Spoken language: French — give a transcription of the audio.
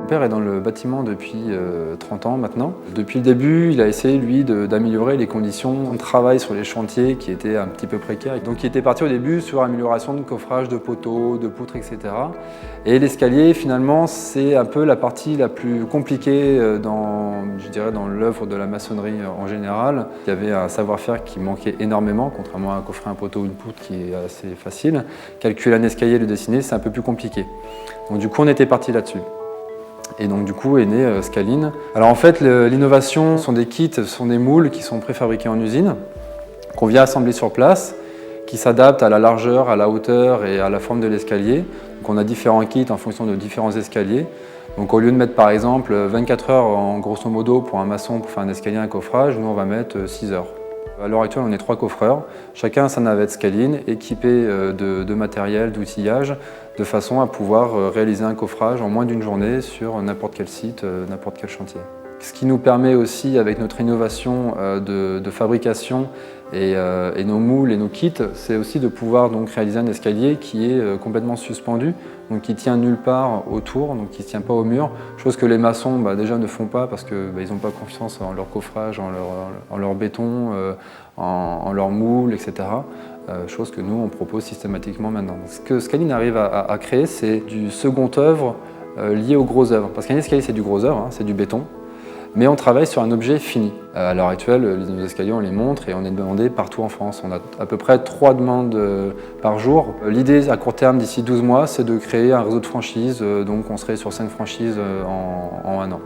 Mon père est dans le bâtiment depuis 30 ans maintenant. Depuis le début, il a essayé, lui, d'améliorer les conditions de travail sur les chantiers qui étaient un petit peu précaires. Donc il était parti au début sur l'amélioration de coffrage, de poteaux, de poutres, etc. Et l'escalier, finalement, c'est un peu la partie la plus compliquée je dirais, dans l'œuvre de la maçonnerie en général. Il y avait un savoir-faire qui manquait énormément, contrairement à un coffret, un poteau ou une poutre qui est assez facile. Calculer un escalier et le dessiner, c'est un peu plus compliqué. Donc du coup, on était parti là-dessus. Et donc du coup est né Scaline. Alors en fait, l'innovation sont des kits, sont des moules qui sont préfabriqués en usine, qu'on vient assembler sur place, qui s'adaptent à la largeur, à la hauteur et à la forme de l'escalier. Donc on a différents kits en fonction de différents escaliers. Donc au lieu de mettre par exemple 24 heures en grosso modo pour un maçon pour faire un escalier, un coffrage, nous on va mettre 6 heures. À l'heure actuelle, on est 3 coffreurs, chacun a sa navette Scaline, équipée de matériel, d'outillage, de façon à pouvoir réaliser un coffrage en moins d'une journée sur n'importe quel site, n'importe quel chantier. Ce qui nous permet aussi, avec notre innovation de fabrication et nos moules et nos kits, c'est aussi de pouvoir donc réaliser un escalier qui est complètement suspendu, donc qui tient nulle part autour, donc qui ne tient pas au mur, chose que les maçons déjà ne font pas parce qu'ils n'ont pas confiance en leur coffrage, en leur béton, en leur moule, etc. Chose que nous on propose systématiquement maintenant. Ce que Scaline arrive à créer, c'est du second œuvre lié au gros œuvre. Parce qu'un escalier c'est du gros œuvre, c'est du béton. Mais on travaille sur un objet fini. À l'heure actuelle, nos escaliers, on les montre et on est demandé partout en France. On a à peu près 3 demandes par jour. L'idée à court terme, d'ici 12 mois, c'est de créer un réseau de franchises. Donc on serait sur 5 franchises en 1 an.